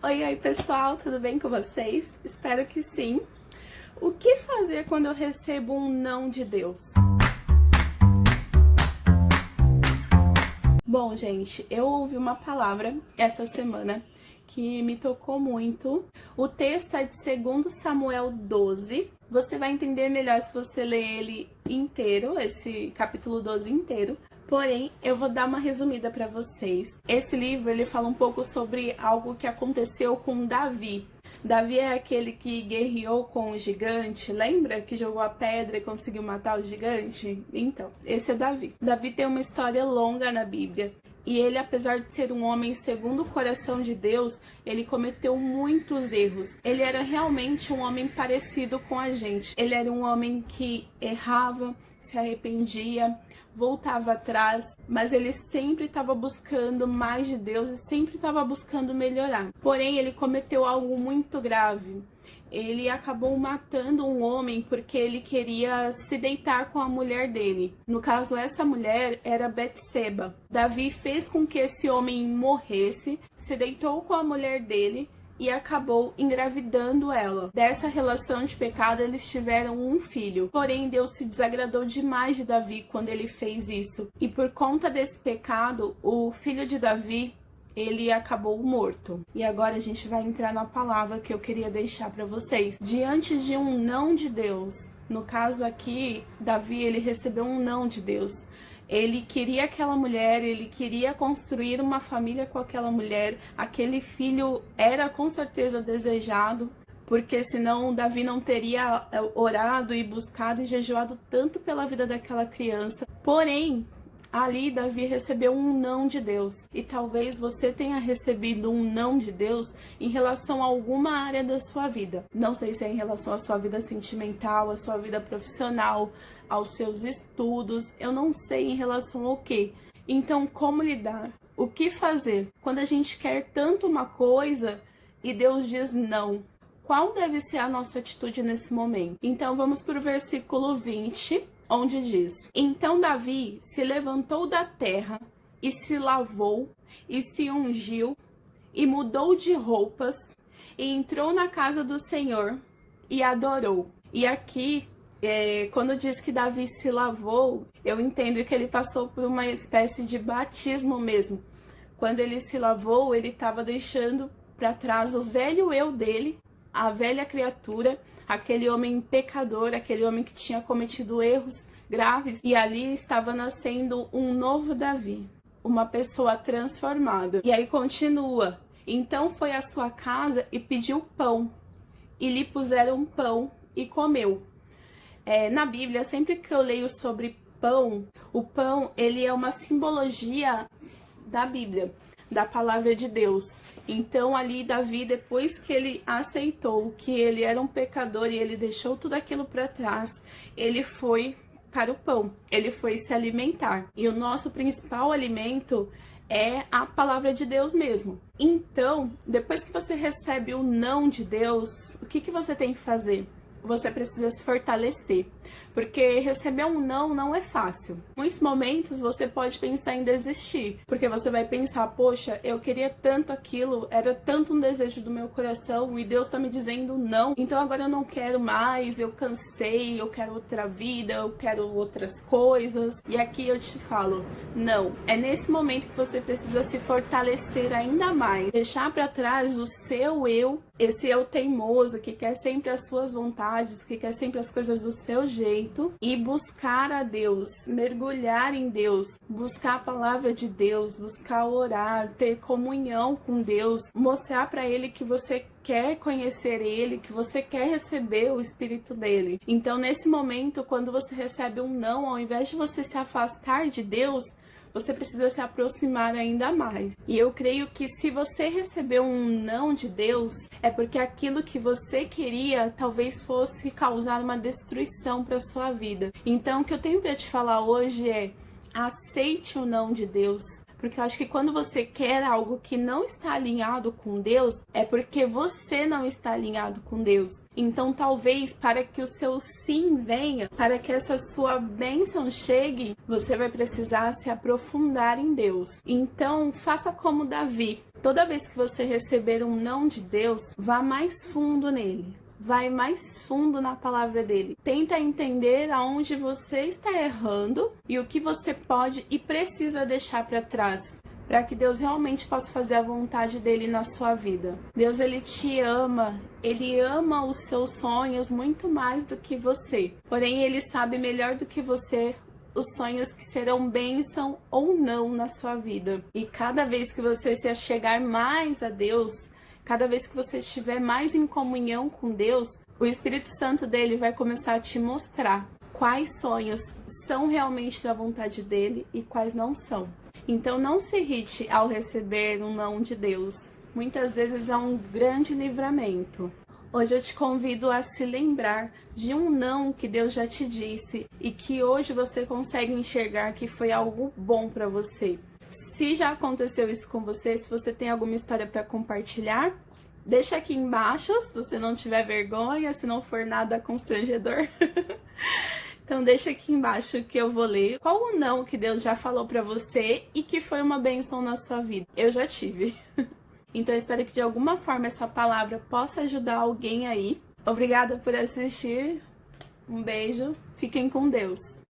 Oi, pessoal, tudo bem com vocês? Espero que sim. O que fazer quando eu recebo um não de Deus? Bom, gente, eu ouvi uma palavra essa semana que me tocou muito. O texto é de 2 Samuel 12. Você vai entender melhor se você ler ele inteiro, esse capítulo 12 inteiro. Porém, eu vou dar uma resumida para vocês. Esse livro, ele fala um pouco sobre algo que aconteceu com Davi. Davi é aquele que guerreou com o gigante, lembra? Que jogou a pedra e conseguiu matar o gigante? Então, esse é Davi. Davi tem uma história longa na Bíblia. E ele, apesar de ser um homem segundo o coração de Deus, ele cometeu muitos erros. Ele era realmente um homem parecido com a gente. Ele era um homem que errava, se arrependia, voltava atrás, mas ele sempre estava buscando mais de Deus e sempre estava buscando melhorar. Porém, ele cometeu algo muito grave. Ele acabou matando um homem porque ele queria se deitar com a mulher dele. No caso, essa mulher era Betseba. Davi fez com que esse homem morresse, se deitou com a mulher dele e acabou engravidando ela. Dessa relação de pecado, eles tiveram um filho. Porém, Deus se desagradou demais de Davi quando ele fez isso. E por conta desse pecado, o filho de Davi, ele acabou morto. E agora a gente vai entrar na palavra que eu queria deixar para vocês. Diante de um não de Deus, no caso aqui, Davi, ele recebeu um não de Deus. Ele queria aquela mulher, ele queria construir uma família com aquela mulher. Aquele filho era com certeza desejado, porque senão Davi não teria orado e buscado e jejuado tanto pela vida daquela criança. Porém, ali Davi recebeu um não de Deus. E talvez você tenha recebido um não de Deus em relação a alguma área da sua vida. Não sei se é em relação à sua vida sentimental, à sua vida profissional, aos seus estudos. Eu não sei em relação ao quê. Então, como lidar? O que fazer? Quando a gente quer tanto uma coisa e Deus diz não. Qual deve ser a nossa atitude nesse momento? Então, vamos para o versículo 20. Onde diz: Então Davi se levantou da terra e se lavou e se ungiu e mudou de roupas e entrou na casa do Senhor e adorou. E aqui, quando diz que Davi se lavou, eu entendo que ele passou por uma espécie de batismo mesmo. Quando ele se lavou, ele estava deixando para trás o velho eu dele, a velha criatura, aquele homem pecador, aquele homem que tinha cometido erros graves, e ali estava nascendo um novo Davi, uma pessoa transformada. E aí continua: então foi à sua casa e pediu pão, e lhe puseram pão e comeu. Na Bíblia, sempre que eu leio sobre pão, o pão, ele é uma simbologia da Bíblia, da palavra de Deus. Então ali Davi, depois que ele aceitou que ele era um pecador e ele deixou tudo aquilo para trás, ele foi para o pão, ele foi se alimentar. E o nosso principal alimento é a palavra de Deus mesmo. Então, depois que você recebe o não de Deus, o que você tem que fazer? Você precisa se fortalecer, porque receber um não é fácil. Em muitos momentos você pode pensar em desistir, porque você vai pensar: poxa, eu queria tanto aquilo, era tanto um desejo do meu coração e Deus tá me dizendo não, então agora eu não quero mais, eu cansei, eu quero outra vida, eu quero outras coisas. E aqui eu te falo: não, é nesse momento que você precisa se fortalecer ainda mais, deixar para trás o seu eu, esse eu teimoso que quer sempre as suas vontades, que quer sempre as coisas do seu jeito, e buscar a Deus, mergulhar em Deus, buscar a palavra de Deus, buscar orar, ter comunhão com Deus, mostrar para Ele que você quer conhecer Ele, que você quer receber o Espírito dele. Então, nesse momento, quando você recebe um não, ao invés de você se afastar de Deus, você precisa se aproximar ainda mais. E eu creio que se você recebeu um não de Deus, é porque aquilo que você queria talvez fosse causar uma destruição para sua vida. Então, o que eu tenho para te falar hoje é: aceite o não de Deus. Porque eu acho que quando você quer algo que não está alinhado com Deus, é porque você não está alinhado com Deus. Então, talvez, para que o seu sim venha, para que essa sua bênção chegue, você vai precisar se aprofundar em Deus. Então, faça como Davi. Toda vez que você receber um não de Deus, vá mais fundo nele. Vai mais fundo na palavra dele. Tenta entender aonde você está errando e o que você pode e precisa deixar para trás, para que Deus realmente possa fazer a vontade dele na sua vida. Deus, ele te ama, ele ama os seus sonhos muito mais do que você. Porém, ele sabe melhor do que você os sonhos que serão bênção ou não na sua vida. E cada vez que você se achegar mais a Deus, cada vez que você estiver mais em comunhão com Deus, o Espírito Santo dele vai começar a te mostrar quais sonhos são realmente da vontade dele e quais não são. Então não se irrite ao receber um não de Deus. Muitas vezes é um grande livramento. Hoje eu te convido a se lembrar de um não que Deus já te disse e que hoje você consegue enxergar que foi algo bom para você. Se já aconteceu isso com você, se você tem alguma história para compartilhar, deixa aqui embaixo, se você não tiver vergonha, se não for nada constrangedor. Então deixa aqui embaixo que eu vou ler qual o não que Deus já falou para você e que foi uma bênção na sua vida. Eu já tive. Então eu espero que de alguma forma essa palavra possa ajudar alguém aí. Obrigada por assistir. Um beijo. Fiquem com Deus.